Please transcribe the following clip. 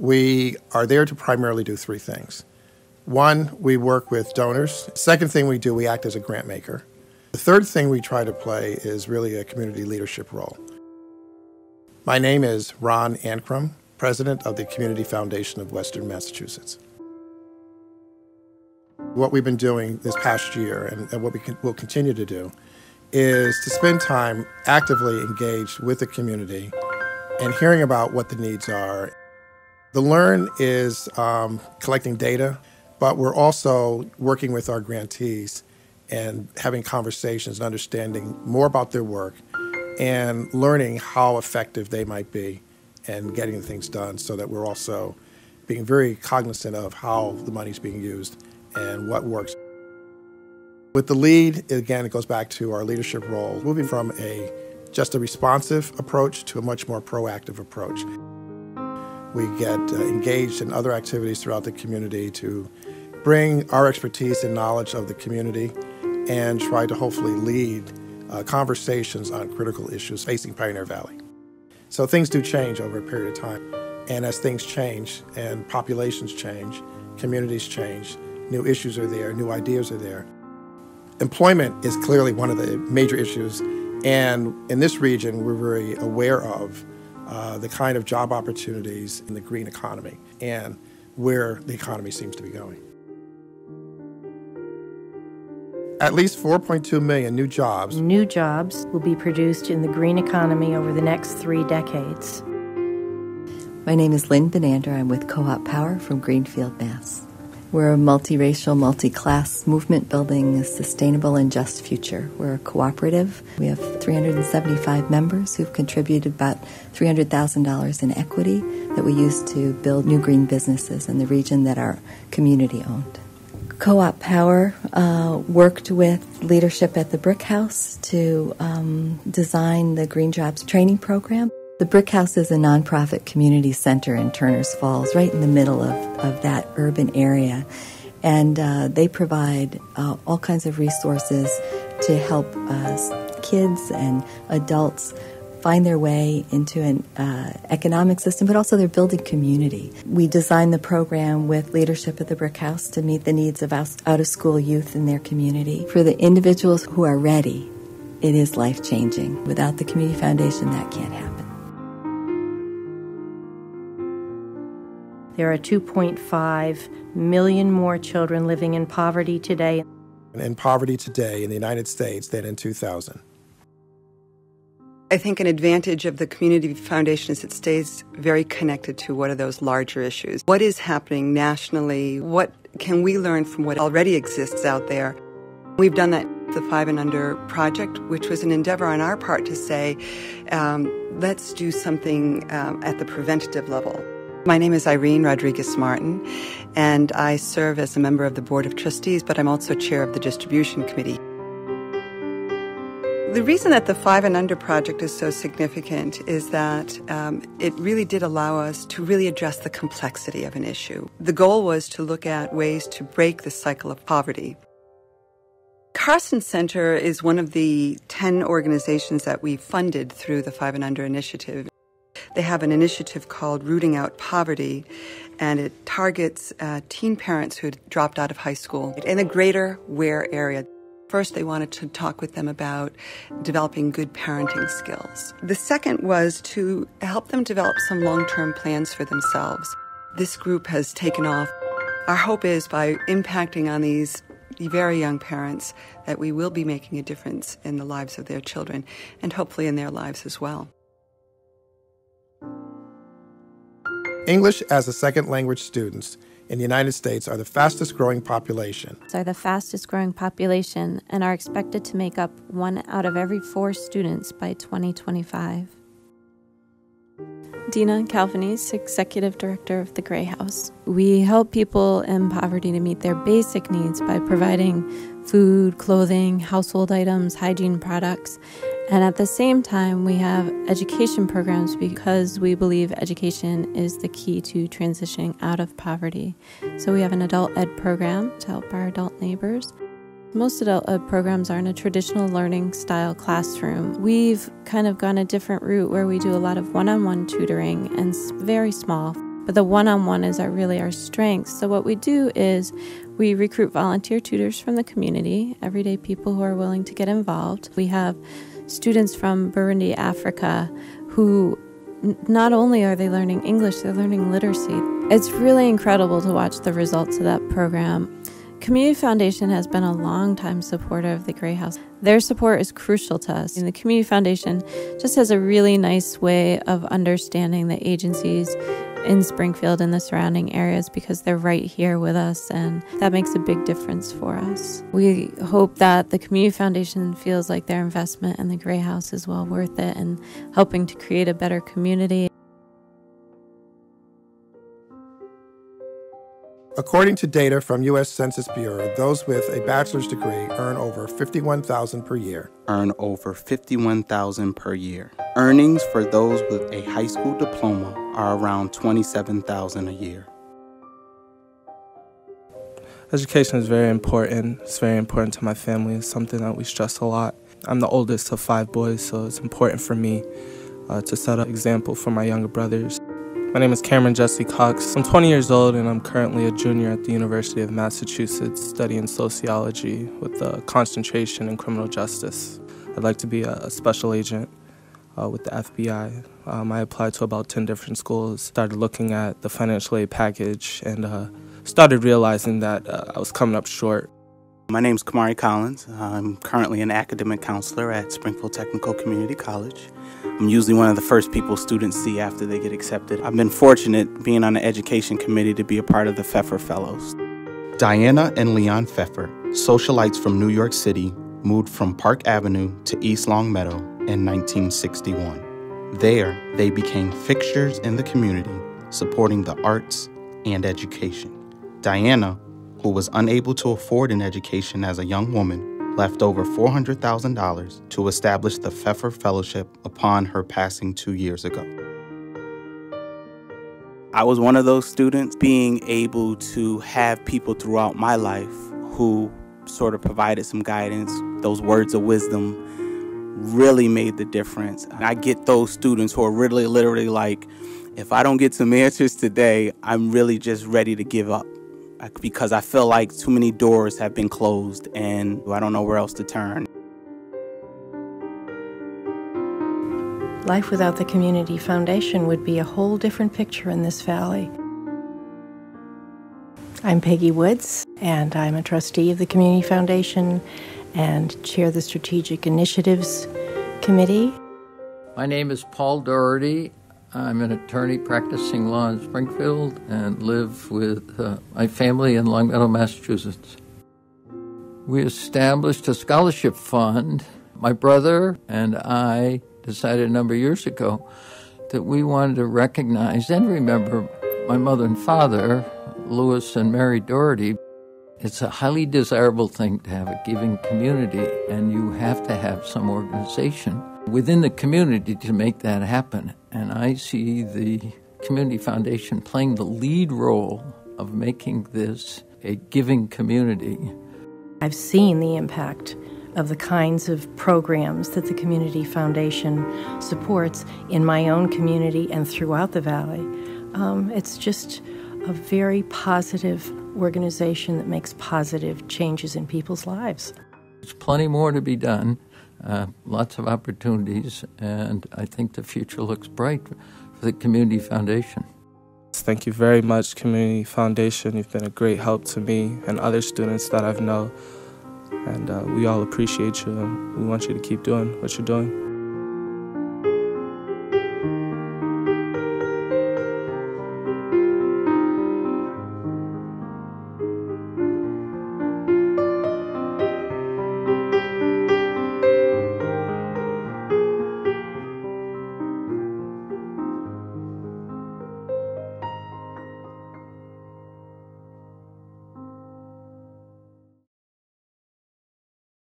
We are there to primarily do three things. One, we work with donors. Second thing we do, we act as a grant maker. The third thing we try to play is really a community leadership role. My name is Ron Ancrum, president of the Community Foundation of Western Massachusetts. What we've been doing this past year and what will continue to do is to spend time actively engaged with the community and hearing about what the needs are. The Learn is collecting data, but we're also working with our grantees and having conversations and understanding more about their work and learning how effective they might be in getting things done, so that we're also being very cognizant of how the money's being used and what works. With the lead, again, it goes back to our leadership role, moving from just a responsive approach to a much more proactive approach. We get engaged in other activities throughout the community to bring our expertise and knowledge of the community and try to hopefully lead conversations on critical issues facing Pioneer Valley. So things do change over a period of time. And as things change and populations change, communities change, new issues are there, new ideas are there. Employment is clearly one of the major issues. And in this region, we're very aware of the kind of job opportunities in the green economy and where the economy seems to be going. At least 4.2 million new jobs. New jobs will be produced in the green economy over the next 3 decades. My name is Lynn Benander. I'm with Co-op Power from Greenfield, Mass. We're a multiracial, multi-class movement building a sustainable and just future. We're a cooperative. We have 375 members who've contributed about $300,000 in equity that we use to build new green businesses in the region that are community-owned. Co-op Power worked with leadership at the Brick House to design the Green Jobs training program. The Brick House is a nonprofit community center in Turners Falls, right in the middle of that urban area. And they provide all kinds of resources to help kids and adults find their way into an economic system, but also they're building community. We designed the program with leadership at the Brick House to meet the needs of out-of-school youth in their community. For the individuals who are ready, it is life-changing. Without the Community Foundation, that can't happen. There are 2.5 million more children living in poverty today. In poverty today in the United States than in 2000. I think an advantage of the Community Foundation is it stays very connected to what are those larger issues. What is happening nationally? What can we learn from what already exists out there? We've done that with the 5 and Under project, which was an endeavor on our part to say, let's do something at the preventative level. My name is Irene Rodriguez-Martin, and I serve as a member of the Board of Trustees, but I'm also chair of the Distribution Committee. The reason that the 5 and Under project is so significant is that it really did allow us to really address the complexity of an issue. The goal was to look at ways to break the cycle of poverty. Carson Center is one of the 10 organizations that we funded through the 5 and Under initiative. They have an initiative called Rooting Out Poverty, and it targets teen parents who had dropped out of high school in the greater Ware area. First, they wanted to talk with them about developing good parenting skills. The second was to help them develop some long-term plans for themselves. This group has taken off. Our hope is by impacting on these very young parents that we will be making a difference in the lives of their children and hopefully in their lives as well. English as a second language students in the United States are the fastest growing population. Are the fastest growing population and are expected to make up 1 out of every 4 students by 2025. Dina Calvanese, Executive Director of the Gray House. We help people in poverty to meet their basic needs by providing food, clothing, household items, hygiene products. And at the same time, we have education programs because we believe education is the key to transitioning out of poverty. So we have an adult ed program to help our adult neighbors. Most adult ed programs are in a traditional learning style classroom. We've kind of gone a different route where we do a lot of one-on-one tutoring and very small. But the one-on-one is really our strength. So what we do is we recruit volunteer tutors from the community, everyday people who are willing to get involved. We have students from Burundi, Africa, who not only are they learning English, they're learning literacy. It's really incredible to watch the results of that program. Community Foundation has been a long-time supporter of the Gray House. Their support is crucial to us. And the Community Foundation just has a really nice way of understanding the agencies in Springfield and the surrounding areas because they're right here with us, and that makes a big difference for us. We hope that the Community Foundation feels like their investment in the Gray House is well worth it and helping to create a better community. According to data from U.S. Census Bureau, those with a bachelor's degree earn over $51,000 per year. Earn over $51,000 per year. Earnings for those with a high school diploma are around $27,000 a year. Education is very important. It's very important to my family. It's something that we stress a lot. I'm the oldest of 5 boys, so it's important for me to set an example for my younger brothers. My name is Cameron Jesse Cox. I'm 20 years old and I'm currently a junior at the University of Massachusetts studying sociology with a concentration in criminal justice. I'd like to be a special agent with the FBI. I applied to about 10 different schools, started looking at the financial aid package, and started realizing that I was coming up short. My name is Kamari Collins. I'm currently an academic counselor at Springfield Technical Community College. I'm usually one of the first people students see after they get accepted. I've been fortunate being on the education committee to be a part of the Pfeffer Fellows. Diana and Leon Pfeffer, socialites from New York City, moved from Park Avenue to East Longmeadow in 1961. There, they became fixtures in the community, supporting the arts and education. Diana, who was unable to afford an education as a young woman, left over $400,000 to establish the Pfeffer Fellowship upon her passing 2 years ago. I was one of those students. Being able to have people throughout my life who sort of provided some guidance, those words of wisdom, really made the difference. I get those students who are really literally like, if I don't get some answers today, I'm really just ready to give up. Because I feel like too many doors have been closed and I don't know where else to turn. Life without the Community Foundation would be a whole different picture in this valley. I'm Peggy Woods, and I'm a trustee of the Community Foundation and chair the Strategic Initiatives Committee. My name is Paul Doherty. I'm an attorney practicing law in Springfield and live with my family in Longmeadow, Massachusetts. We established a scholarship fund. My brother and I decided a number of years ago that we wanted to recognize and remember my mother and father, Louis and Mary Doherty. It's a highly desirable thing to have a giving community, and you have to have some organization within the community to make that happen. And I see the Community Foundation playing the lead role of making this a giving community. I've seen the impact of the kinds of programs that the Community Foundation supports in my own community and throughout the valley. It's just a very positive organization that makes positive changes in people's lives. There's plenty more to be done, lots of opportunities, and I think the future looks bright for the Community Foundation. Thank you very much, Community Foundation. You've been a great help to me and other students that I've known, and we all appreciate you, and we want you to keep doing what you're doing.